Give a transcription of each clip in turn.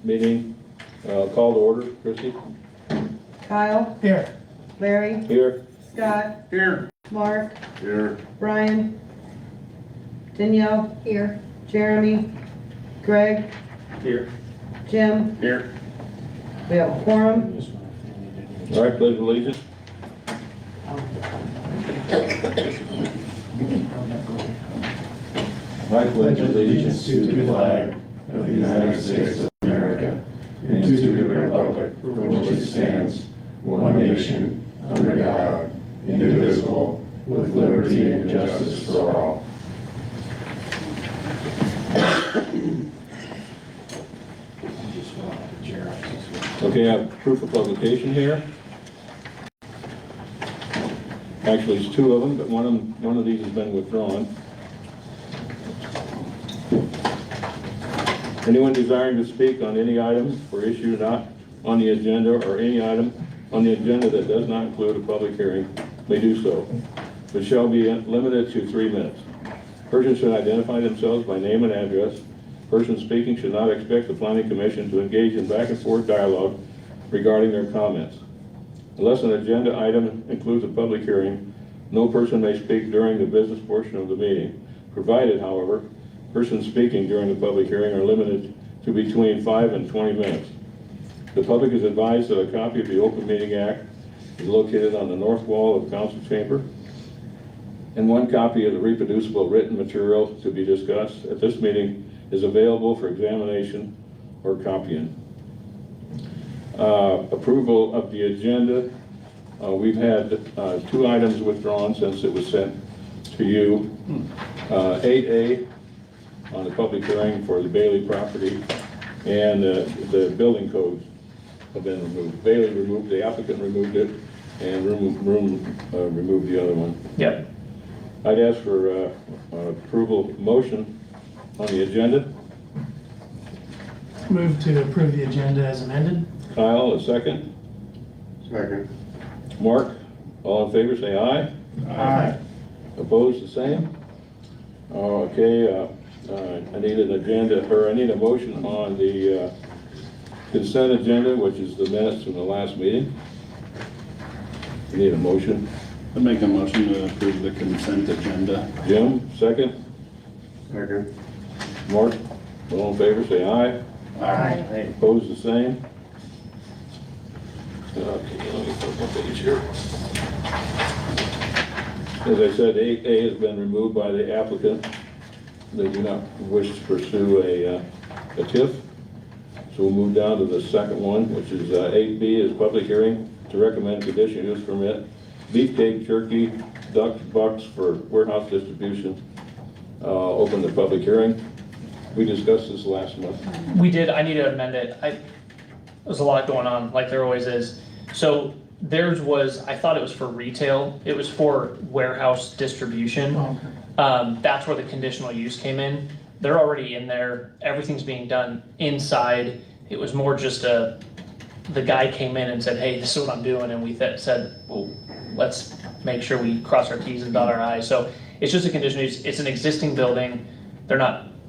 meeting call to order. Christie? Kyle? Here. Larry? Here. Scott? Here. Mark? Here. Brian? Danielle? Here. Jeremy? Greg? Here. Jim? Here. We have a quorum. All right, pledge of allegiance. I pledge allegiance to the flag of the United States of America and to the republic for which it stands, one nation, under God, indivisible, with liberty and justice for all. Okay, I have proof of publication here. Actually, it's two of them, but one of these has been withdrawn. Anyone desiring to speak on any item or issue not on the agenda, or any item on the agenda that does not include a public hearing, may do so, but shall be limited to 3 minutes. Persons should identify themselves by name and address. Persons speaking should not expect the Planning Commission to engage in back and forth dialogue regarding their comments. Unless an agenda item includes a public hearing, no person may speak during the business portion of the meeting, provided, however, persons speaking during the public hearing are limited to between 5 and 20 minutes. The public is advised that a copy of the Open Meeting Act is located on the north wall of the council chamber, and one copy of the reproducible written material to be discussed at this meeting is available for examination or copying. Approval of the agenda. We've had 2 items withdrawn since it was sent to you. 8A on the public hearing for the Bailey property, and the building codes have been removed. Bailey removed, the applicant removed it, and removed the other one. Yep. I'd ask for approval motion on the agenda. Move to approve the agenda as amended. Kyle, a second. Second. Mark, all in favor, say aye. Aye. Opposed, the same. Okay, I need an agenda, or I need a motion on the consent agenda, which is the minutes from the last meeting. I need a motion. I'd make a motion to approve the consent agenda. Jim, second. Second. Mark, all in favor, say aye. Aye. Opposed, the same. Okay, let me flip one page here. As I said, 8A has been removed by the applicant. They do not wish to pursue a TIF. So we'll move down to the second one, which is 8B is public hearing to recommend conditional use permit, beefcake, turkey, duck, bucks for warehouse distribution. Open the public hearing. We discussed this last month. We did. I need to amend it. There's a lot going on, like there always is. So theirs was, I thought it was for retail. It was for warehouse distribution. That's where the conditional use came in. They're already in there. Everything's being done inside. It was more just the guy came in and said, hey, this is what I'm doing. And we said, well, let's make sure we cross our T's and dot our I's. So it's just a conditional use. It's an existing building.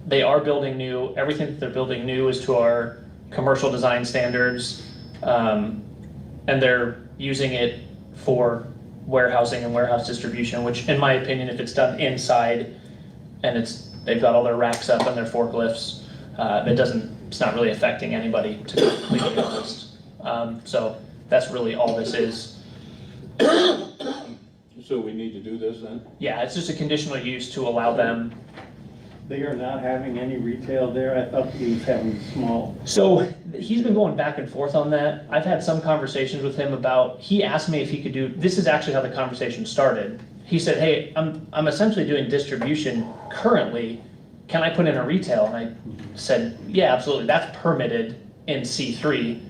They are building new. Everything that they're building new is to our commercial design standards. And they're using it for warehousing and warehouse distribution, which in my opinion, if it's done inside and they've got all their racks up and their forklifts, it's not really affecting anybody, to be completely honest. So that's really all this is. So we need to do this then? Yeah, it's just a conditional use to allow them. They are not having any retail there? I thought he was having small. So he's been going back and forth on that. I've had some conversations with him he asked me if he could do, this is actually how the conversation started. He said, hey, I'm essentially doing distribution currently. Can I put in a retail? And I said, yeah, absolutely. That's permitted in C3.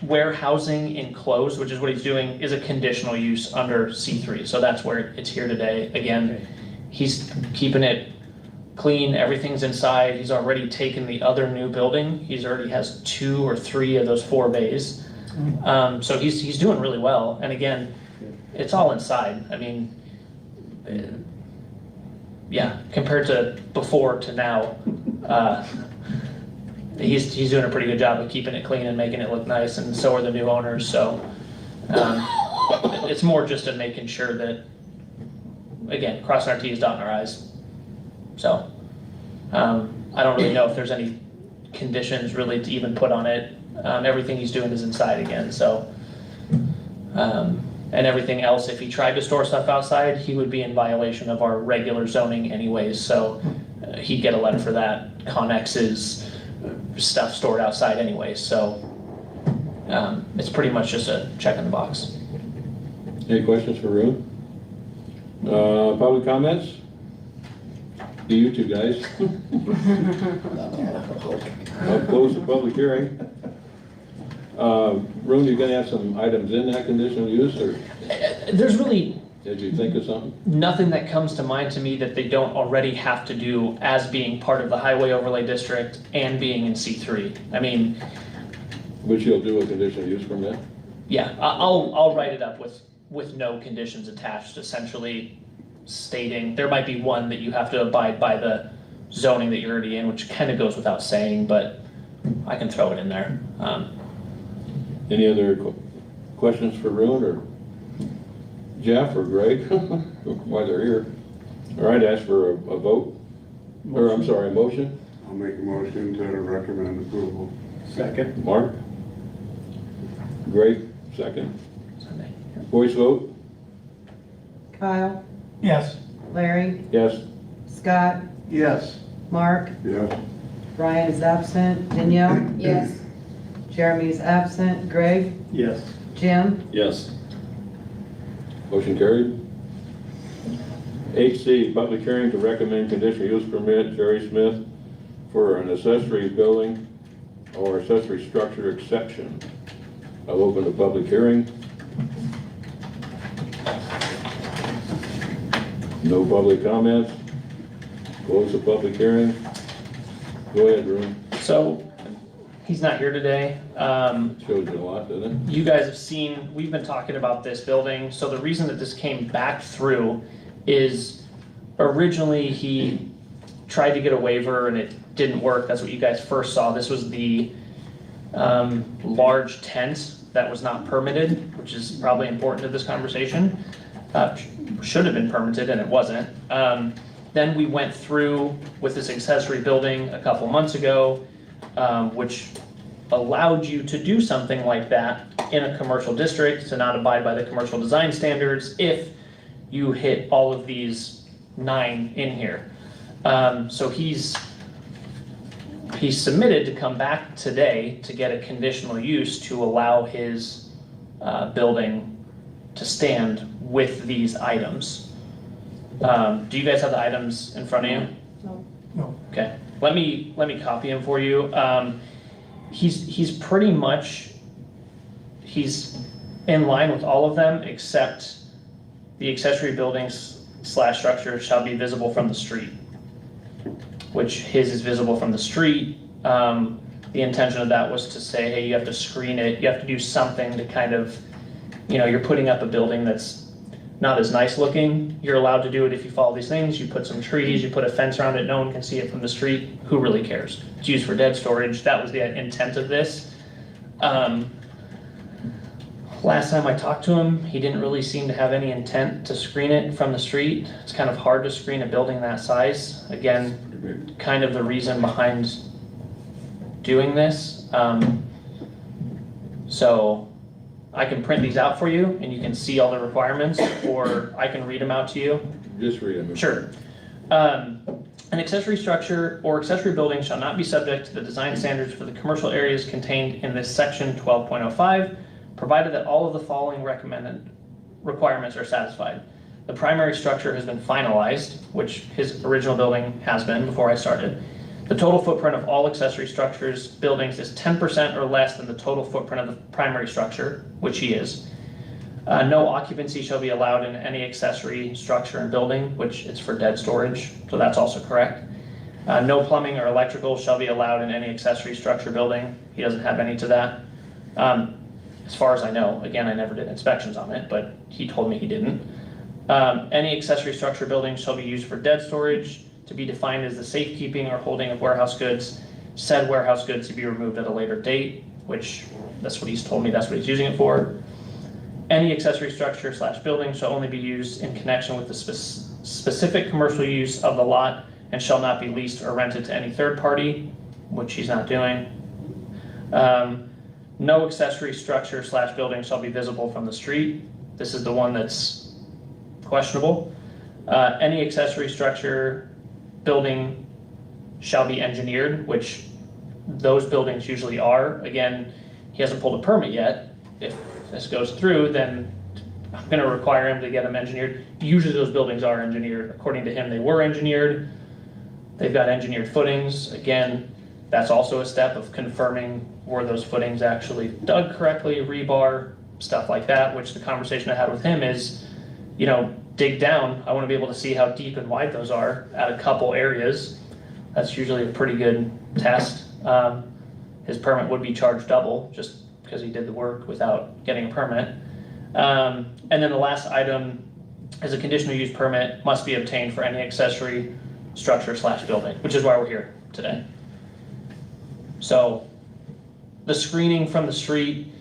Warehousing enclosed, which is what he's doing, is a conditional use under C3. So that's where it's here today. Again, he's keeping it clean. Everything's inside. He's already taken the other new building. He already has 2 or 3 of those 4 bays. So he's doing really well. And again, it's all inside. I mean, yeah, compared to before to now, he's doing a pretty good job of keeping it clean and making it look nice, and so are the new owners, so. It's more just of making sure that, again, crossing our T's, dotting our I's. So, I don't really know if there's any conditions really to even put on it. Everything he's doing is inside again, so. And everything else, if he tried to store stuff outside, he would be in violation of our regular zoning anyways, so he'd get a letter for that. Connex's stuff stored outside anyways, so it's pretty much just a check in the box. Any questions for Rune? Public comments? Do you two guys? I'll close the public hearing. Rune, you're gonna have some items in that conditional use, or There's really did you think of something? nothing that comes to mind to me that they don't already have to do as being part of the highway overlay district and being in C3. I mean, Which you'll do a conditional use permit? yeah, I'll write it up with no conditions attached, essentially stating, there might be one that you have to abide by the zoning that you're already in, which kind of goes without saying, but I can throw it in there. Any other questions for Rune or Jeff or Greg? While they're here. All right, ask for a vote, or I'm sorry, a motion. I'll make a motion to recommend approval. Second. Mark? Greg, second. Voice vote? Kyle, Yes. Larry, Yes. Scott, Yes. Mark, Yes. Brian is absent, Danielle, Yes. Jeremy is absent, Greg, Yes. Jim, Yes. Motion carried. 8C, public hearing to recommend conditional use permit, Jerry Smith, for an accessory building or accessory structure exception. I'll open the public hearing. No public comments. Close the public hearing. Go ahead, Rune. So, he's not here today. Showed you a lot, didn't it? You guys have seen, we've been talking about this building, so the reason that this came back through is originally he tried to get a waiver and it didn't work. That's what you guys first saw. This was the large tent that was not permitted, which is probably important to this conversation. Should have been permitted and it wasn't. Then we went through with this accessory building a couple months ago, which allowed you to do something like that in a commercial district, to not abide by the commercial design standards if you hit all of these 9 in here. So he's submitted to come back today to get a conditional use to allow his building to stand with these items. Do you guys have the items in front of you? No. Okay, let me copy them for you. He's pretty much, he's in line with all of them except the accessory buildings / structure shall be visible from the street, which his is visible from the street. The intention of that was to say, hey, you have to screen it, you have to do something to kind of, you're putting up a building that's not as nice looking. You're allowed to do it if you follow these things. You put some trees, you put a fence around it, no one can see it from the street. Who really cares? It's used for dead storage. That was the intent of this. Last time I talked to him, he didn't really seem to have any intent to screen it from the street. It's kind of hard to screen a building that size. Again, kind of the reason behind doing this. So I can print these out for you and you can see all the requirements, or I can read them out to you. Just read them. Sure. An accessory structure or accessory building shall not be subject to the design standards for the commercial areas contained in this section 12.05, provided that all of the following recommended requirements are satisfied. The primary structure has been finalized, which his original building has been before I started. The total footprint of all accessory structures, buildings is 10% or less than the total footprint of the primary structure, which he is. No occupancy shall be allowed in any accessory structure and building, which is for dead storage, so that's also correct. No plumbing or electrical shall be allowed in any accessory structure building. He doesn't have any to that. As far as I know, again, I never did inspections on it, but he told me he didn't. Any accessory structure building shall be used for dead storage, to be defined as the safekeeping or holding of warehouse goods said warehouse goods to be removed at a later date, which that's what he's told me, that's what he's using it for. Any accessory structure / building shall only be used in connection with the specific commercial use of the lot and shall not be leased or rented to any third party, which he's not doing. No accessory structure / building shall be visible from the street. This is the one that's questionable. Any accessory structure, building shall be engineered, which those buildings usually are. Again, he hasn't pulled a permit yet. If this goes through, then I'm gonna require him to get them engineered. Usually those buildings are engineered. According to him, they were engineered. They've got engineered footings. Again, that's also a step of confirming were those footings actually dug correctly, rebar, stuff like that, which the conversation I had with him is, you know, dig down. I wanna be able to see how deep and wide those are at a couple areas. That's usually a pretty good test. His permit would be charged double just because he did the work without getting a permit. And then the last item is a conditional use permit must be obtained for any accessory structure / building, which is why we're here today. So the screening from the street,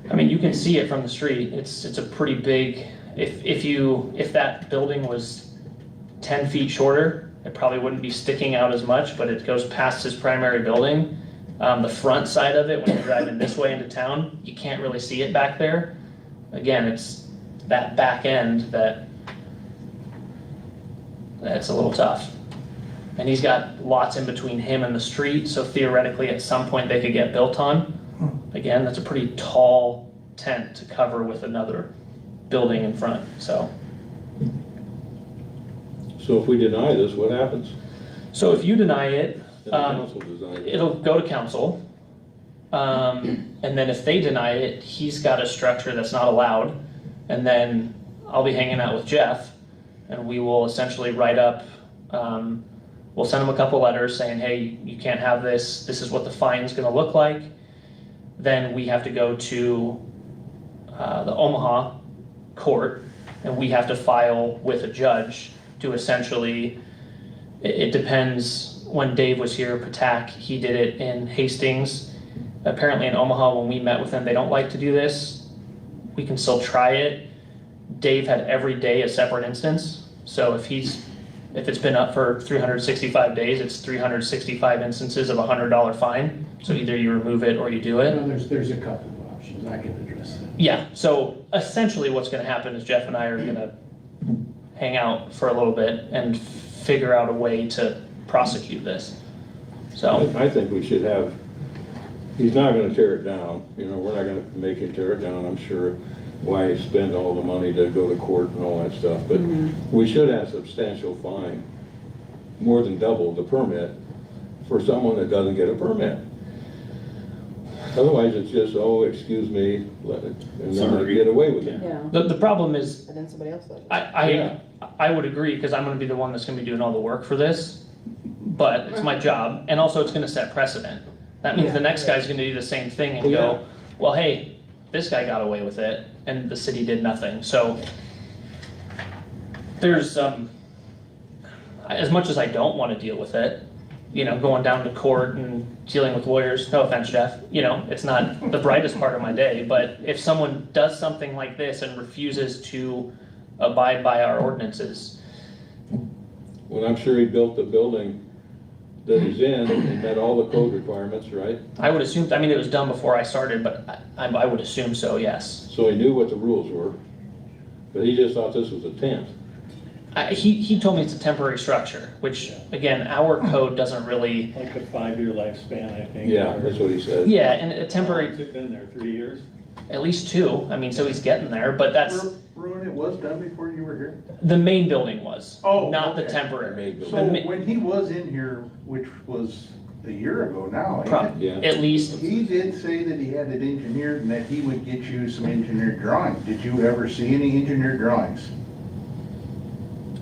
I mean, you can see it from the street. It's a pretty big, if that building was 10 feet shorter, it probably wouldn't be sticking out as much, but it goes past his primary building. The front side of it, when you're driving this way into town, you can't really see it back there. Again, it's that back end that's a little tough. And he's got lots in between him and the street, so theoretically at some point they could get built on. Again, that's a pretty tall tent to cover with another building in front, so. So if we deny this, what happens? So if you deny it, Then the council denies it. it'll go to council. And then if they deny it, he's got a structure that's not allowed. And then I'll be hanging out with Jeff and we will essentially write up, we'll send him a couple letters saying, hey, you can't have this. This is what the fine's gonna look like. Then we have to go to the Omaha court and we have to file with a judge to essentially, it depends. When Dave was here, Patak, he did it in Hastings. Apparently in Omaha, when we met with them, they don't like to do this. We can still try it. Dave had every day a separate instance. So if it's been up for 365 days, it's 365 instances of a $100 fine. So either you remove it or you do it. Well, there's a couple of options, I can address that. Yeah, so essentially what's gonna happen is Jeff and I are gonna hang out for a little bit and figure out a way to prosecute this. So, I think we should have, he's not gonna tear it down, you know, we're not gonna make him tear it down, I'm sure. Why spend all the money to go to court and all that stuff, but we should have substantial fine, more than double the permit for someone that doesn't get a permit. Otherwise, it's just, oh, excuse me, let it, and then they get away with it. Yeah, the problem is, and then somebody else does. I would agree, because I'm gonna be the one that's gonna be doing all the work for this, but it's my job, and also it's gonna set precedent. That means the next guy's gonna do the same thing and go, well, hey, this guy got away with it, and the city did nothing, so there's, as much as I don't wanna deal with it, you know, going down to court and dealing with lawyers, no offense, Jeff, you know, it's not the brightest part of my day, but if someone does something like this and refuses to abide by our ordinances. Well, I'm sure he built the building that he's in and met all the code requirements, right? I would assume, I mean, it was done before I started, but I would assume so, yes. So he knew what the rules were, but he just thought this was a tent. He told me it's a temporary structure, which, again, our code doesn't really, Like a 5-year lifespan, I think. Yeah, that's what he said. yeah, and a How long's temporary, it been there, 3 years? at least 2, I mean, so he's getting there, but that's, Ruin, it was done before you were here? the main building was, Oh, not the okay. temporary. So when he was in here, which was a year ago now, ain't Pro- it? Yeah. At least, He did say that he had it engineered and that he would get you some engineered drawings. Did you ever see any engineered drawings?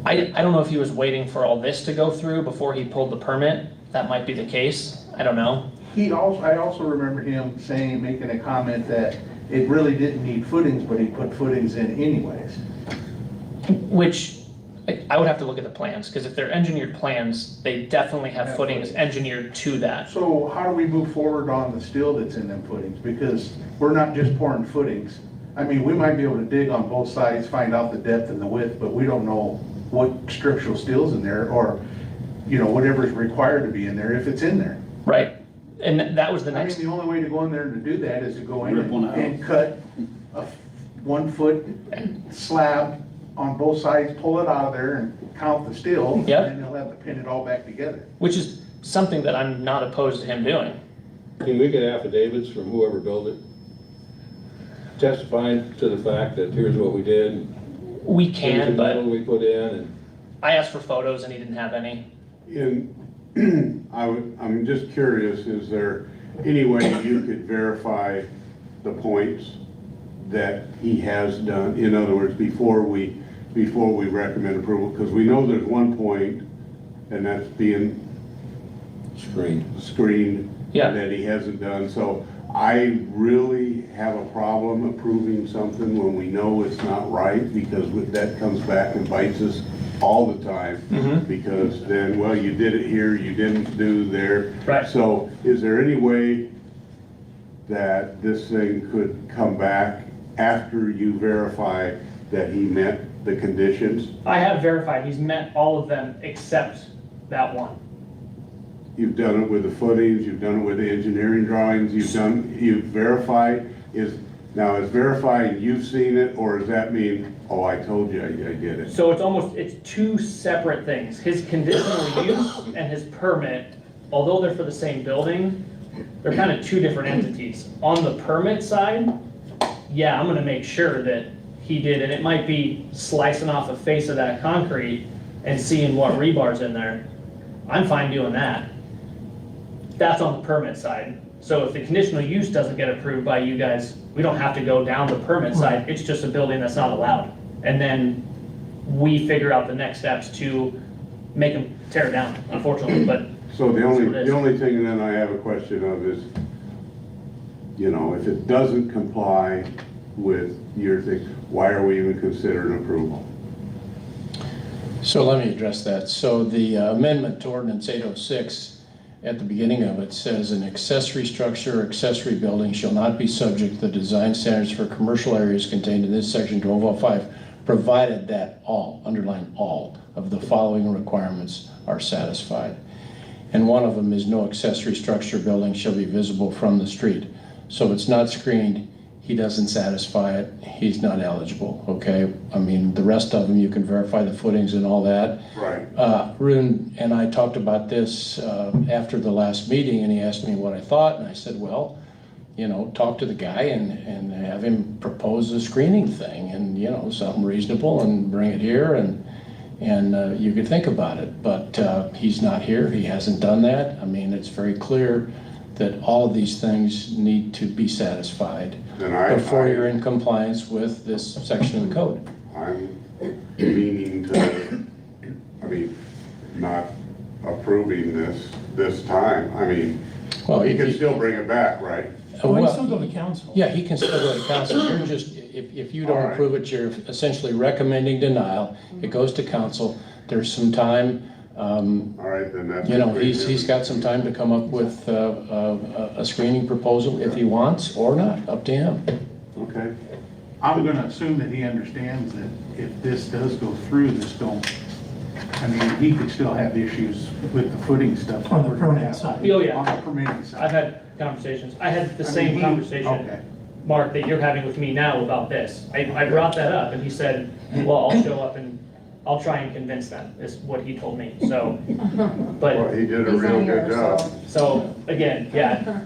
I don't know if he was waiting for all this to go through before he pulled the permit, that might be the case, I don't know. I also remember him saying, making a comment that it really didn't need footings, but he put footings in anyways. Which, I would have to look at the plans, because if they're engineered plans, they definitely have footings engineered to that. So how do we move forward on the steel that's in them footings? Because we're not just pouring footings. I mean, we might be able to dig on both sides, find out the depth and the width, but we don't know what structural steel's in there, or, you know, whatever's required to be in there, if it's in there. Right, and that was the I mean, next, the only way to go in there to do that is to go in Rip one out. and cut a 1 foot slab on both sides, pull it out of there and count the steel. Yep. And then they'll have to pin it all back together. which is something that I'm not opposed to him doing. Can we get affidavits from whoever built it? Testifying to the fact that here's what we did, We here's the can, metal but we put in, and I asked for photos and he didn't have any. And I'm just curious, is there any way you could verify the points that he has done? In other words, before we recommend approval, because we know there's one point, and that's being screened Yeah. that he hasn't done. So I really have a problem approving something when we know it's not right, because that comes back and bites us all the time. Mhm. Because then, well, you did it here, you didn't do there. Right. So is there any way that this thing could come back after you verify that he met the conditions? I have verified, he's met all of them except that one. You've done it with the footings, you've done it with the engineering drawings, you've verified, is verifying you've seen it, or does that mean, oh, I told you I did it? So it's two separate things. His conditional use and his permit, although they're for the same building, they're kind of two different entities. On the permit side, yeah, I'm gonna make sure that he did, and it might be slicing off the face of that concrete and seeing what rebar's in there. I'm fine doing that. That's on the permit side. So if the conditional use doesn't get approved by you guys, we don't have to go down the permit side, it's just a building that's not allowed. And then we figure out the next steps to make them tear it down, unfortunately, but So the That's what it is. only thing then I have a question of is, you know, if it doesn't comply with your thing, why are we even considering approval? So let me address that. So the amendment to ordinance 806, at the beginning of it says an accessory structure or accessory building shall not be subject to the design standards for commercial areas contained in this section 1205, provided that all, underline all, of the following requirements are satisfied. And one of them is no accessory structure or building shall be visible from the street. So if it's not screened, he doesn't satisfy it, he's not eligible, okay? I mean, the rest of them, you can verify the footings and all that. Right. Rune and I talked about this after the last meeting, and he asked me what I thought, and I said, well, you know, talk to the guy and have him propose a screening thing, and, you know, something reasonable, and bring it here, and you could think about it. But he's not here, he hasn't done that. I mean, it's very clear that all of these things need to be satisfied Then before you're in compliance with this section of the code. I'm leaning to, not approving this time. I mean, Well, he can still bring it back, right? Well, you well, still go to council. yeah, he can still go to council. You're just, if you All don't right. approve it, you're essentially recommending denial. It goes to council. There's some time, All right, then that's. you know, he's got some time to come up with a screening proposal if he wants or not, up to him. Okay. I'm gonna assume that he understands that if this does go through, he could still have issues with the footing stuff. On the permit side. Oh, yeah. On the permitting I've side. had conversations. I had the I mean, same he- conversation, Okay. Mark, that you're having with me now about this. I brought that up, and he said, well, I'll show up and I'll try and convince them, is what he told me, so. Well, But, he did a He's real not good here, job. so, again, yeah,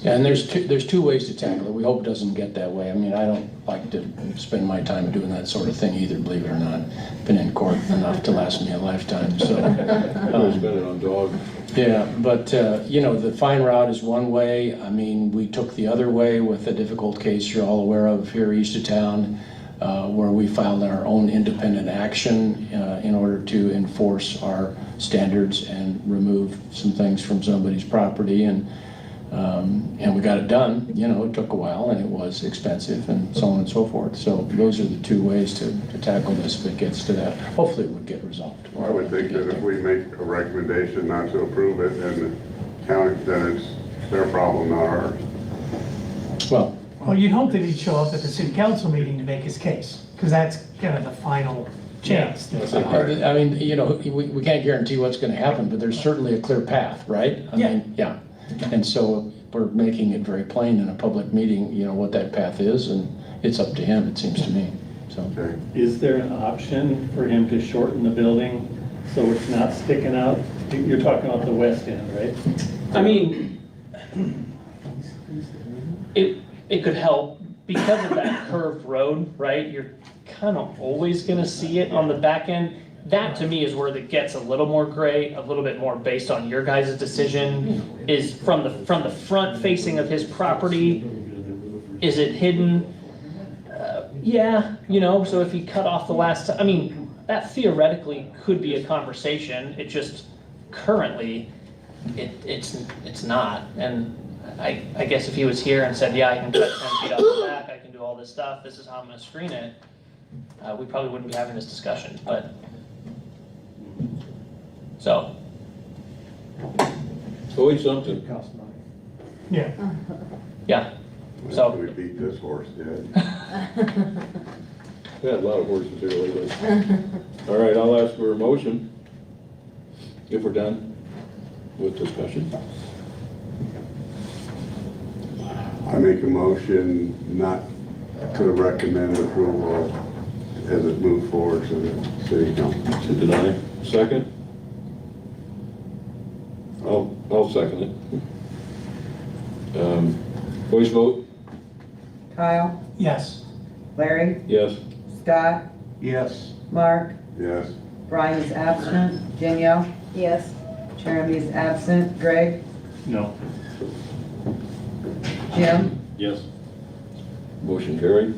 Yeah, and there's two ways to tackle it. We hope it doesn't get that way. I mean, I don't like to spend my time doing that sort of thing either, believe it or not. Been in court enough to last me a lifetime, so. I spend it on dogs. Yeah, but, you know, the fine route is one way. I mean, we took the other way with a difficult case you're all aware of here east of town, where we filed our own independent action in order to enforce our standards and remove some things from somebody's property. And And we got it done, you know, it took a while and it was expensive and so on and so forth. So those are the two ways to tackle this if it gets to that. Hopefully it would get resolved. I would think that if we make a recommendation not to approve it and the county, then it's their problem, not ours. Well, Well, you'd hope that he'd show up at the city council meeting to make his case, because that's kind of the final chance. I mean, you know, we can't guarantee what's gonna happen, but there's certainly a clear path, right? I mean, yeah. And so we're making it very plain in a public meeting, you know, what that path is, and it's up to him, it seems to me, so. Okay. Is there an option for him to shorten the building so it's not sticking out? You're talking about the west end, right? I mean, it could help because of that curved road, right? You're kind of always gonna see it on the back end. That to me is where it gets a little more gray, a little bit more based on your guys' decision. Is from the front facing of his property, is it hidden? Yeah, you know, so if he cut off the last, I mean, that theoretically could be a conversation. It just currently, it's not. And I guess if he was here and said, yeah, I can cut 10 feet off the back, I can do all this stuff, this is how I'm gonna screen it, we probably wouldn't be having this discussion, but. So, Always something. Yeah. yeah, So- We beat this horse dead. We had a lot of horses here lately. All right, I'll ask for a motion, if we're done with discussion. I make a motion not to recommend approval as it moves forward to the city council. To deny. Second? I'll second it. Voice vote? Kyle, Yes. Larry, Yes. Scott, Yes. Mark, Yes. Brian is absent, Danielle, Yes. Jeremy is absent, Greg, No. Jim, Yes. Motion carried.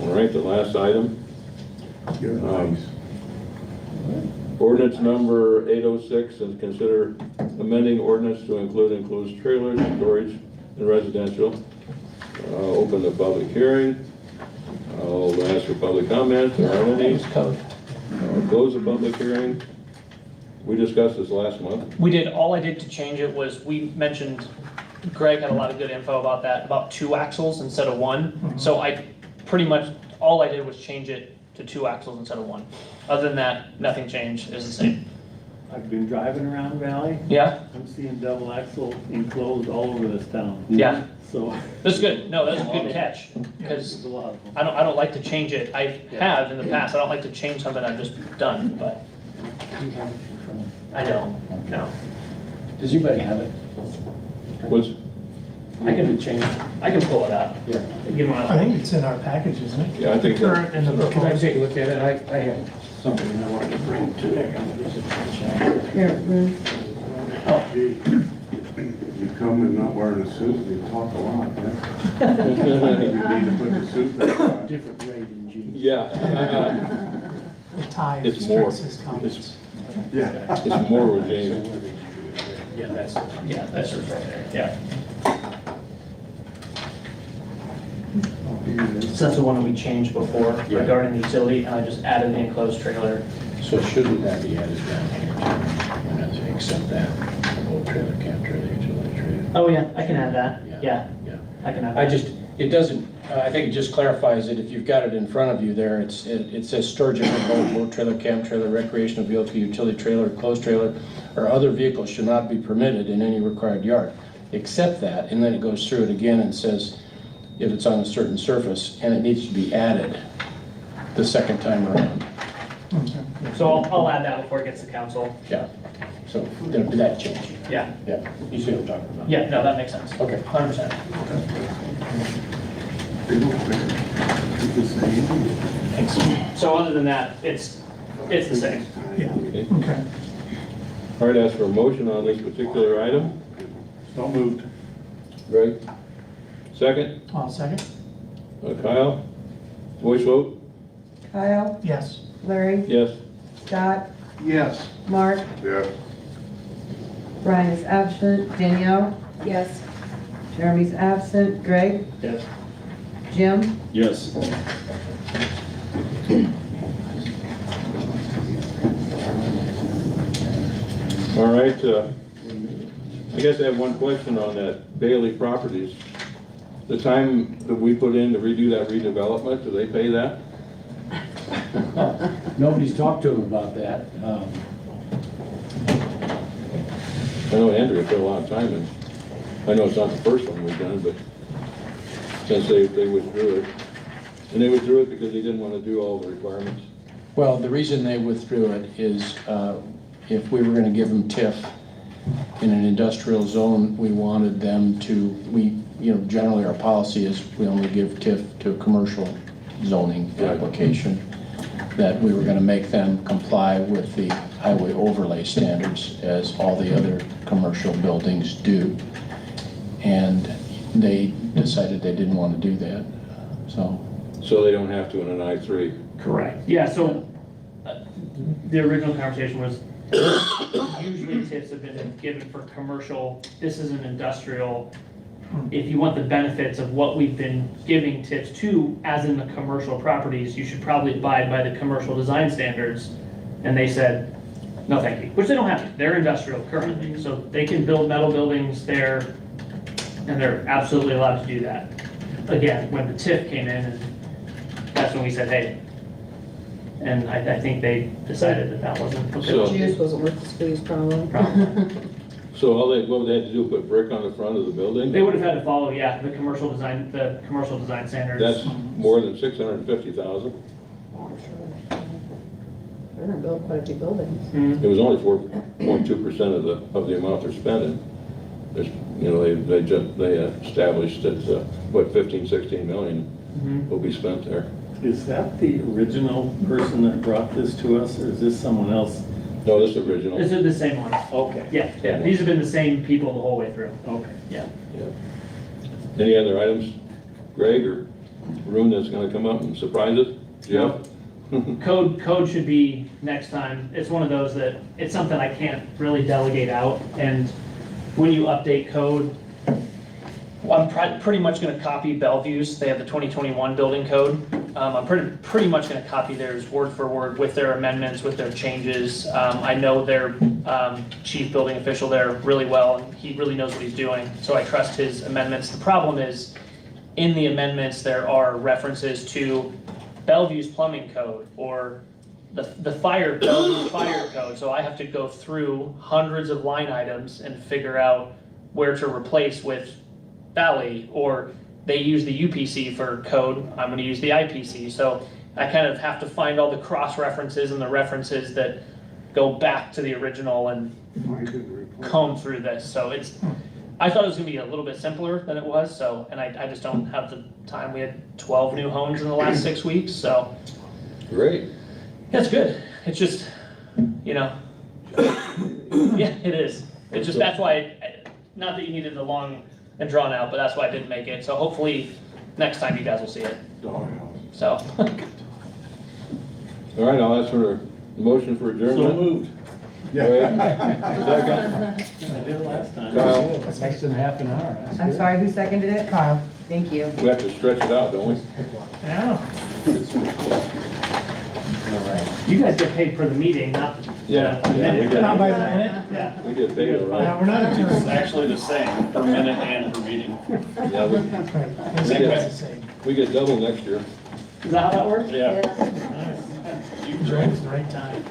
All right, the last item. Good night. Ordinance number 806, and consider amending ordinance to include enclosed trailers, storage, and residential. Open the public hearing. I'll ask for public comment. Are there any? Close the public hearing. We discussed this last month. we did, all I did to change it was, we mentioned, Greg had a lot of good info about that, about 2 axles instead of 1. So I pretty much, all I did was change it to 2 axles instead of 1. Other than that, nothing changed, it's the same. I've been driving around Valley. Yeah, I'm seeing double axle enclosed all over this town. yeah, So that's good, no, that's a good catch, because there's a lot of them. I don't like to change it, I have in the past, I don't like to change something I've just done, but. I don't, no. does anybody have it? What's, I can change, I can pull it up. Yeah. Give I my, think it's in our package, isn't it? yeah, I think so. Current and the Can I proposed. take a look at it? I have something I wanted to bring to here, You come and not wearing a suit, you talk a lot, man. You need to put the suit back on. Different grade in jeans. Yeah. The tie It's more. restricts his comments. Yeah. It's more with James. yeah, that's right there, yeah. So that's the one that we changed before regarding the utility, and I just added the enclosed trailer. So shouldn't that be added down here too? And I accept that, old trailer, camp trailer, utility trailer. Oh, yeah, I can add that, yeah, Yeah. I can add I that. just, it doesn't, I think it just clarifies it, if you've got it in front of you there, it says storage of a boat trailer, camp trailer, recreational vehicle, utility trailer, closed trailer, or other vehicles should not be permitted in any required yard, except that, and then it goes through it again and says, if it's on a certain surface, and it needs to be added the second time around. So I'll add that before it gets to council, Yeah, so there'll be that change. yeah, Yeah, you see what I'm talking about? yeah, no, that makes sense. Okay. 100%. Thanks. So other than that, it's the same. Yeah, Okay. okay. All right, ask for a motion on this particular item. So moved. Greg? Second? I'll second. Kyle? Voice vote? Kyle, Yes. Larry, Yes. Scott, Yes. Mark, Yeah. Brian is absent, Danielle, Yes. Jeremy's absent. Greg? Yes. Jim? Yes. All right, I guess I have one question on that Bailey Properties. The time that we put in to redo that redevelopment, do they pay that? Nobody's talked to him about that. I know Andrea put a lot of time in. I know it's not the first one we've done, but since they withdrew it. And they withdrew it because they didn't want to do all the requirements. Well, the reason they withdrew it is if we were going to give them TIF in an industrial zone, we wanted them to, generally our policy is we only give TIF to a commercial zoning application, that we were going to make them comply with the highway overlay standards as all the other commercial buildings do. And they decided they didn't want to do that, so. So they don't have to in an I-3. Correct. Yeah, so the original conversation was usually tips have been given for commercial. This is an industrial. If you want the benefits of what we've been giving tips to, as in the commercial properties, you should probably abide by the commercial design standards. And they said, no, thank you, which they don't have to. They're industrial currently, so they can build metal buildings there, and they're absolutely allowed to do that. Again, when the TIF came in, and that's when we said, hey, and I think they decided that that wasn't So- okay. Juice wasn't worth the squeeze, probably. So what would they have to do, put brick on the front of the building? They would have had to follow, yeah, the commercial design standards. That's more than 650,000. They're gonna build quite a few buildings. Mhm. It was only 4.2% of the amount they're spending. There's, they established that, 15, 16 million Mhm. will be spent there. Is that the original person that brought this to us, or is this someone else? No, this is original. This is the same one. Okay. Yeah, these have been the same people the whole way through. Okay. Yeah. Any other items, Greg or Arun, that's gonna come up and surprise us? Jeff? Code should be next time. It's one of those that, it's something I can't really delegate out, and when you update code, well, I'm pretty much gonna copy Bellevue's. They have the 2021 building code. I'm pretty much gonna copy theirs word for word with their amendments, with their changes. I know their chief building official there really well, and he really knows what he's doing, so I trust his amendments. The problem is, in the amendments, there are references to Bellevue's plumbing code, or the Bellevue's fire code, so I have to go through hundreds of line items and figure out where to replace with Valley, or they use the UPC for code, I'm gonna use the IPC, so I kind of have to find all the cross references and the references that go back to the original and comb through this, so I thought it was gonna be a little bit simpler than it was, so, and I just don't have the time. We had 12 new homes in the last 6 weeks, so Great. that's good. It's just, yeah, it is. It's just, that's why, not that you needed the long and drawn out, but that's why I didn't make it. So hopefully next time you guys will see it. So. All right, I'll ask for a motion for adjournment. So moved. Second. I did it last time. Kyle, That's less than half an hour. That's I'm good. sorry, who seconded it? Kyle? Thank you. we have to stretch it out, don't we? Yeah. You guys get paid for the meeting, not Yeah, the yeah, we minute. did. Not by the minute? Yeah. We get paid, all Yeah, right. we're not It's adjourned. actually the same per minute and per meeting. Yeah, we- That's right. It's the same. we get double next year. Is that how that works? Yeah. Joined at the right time.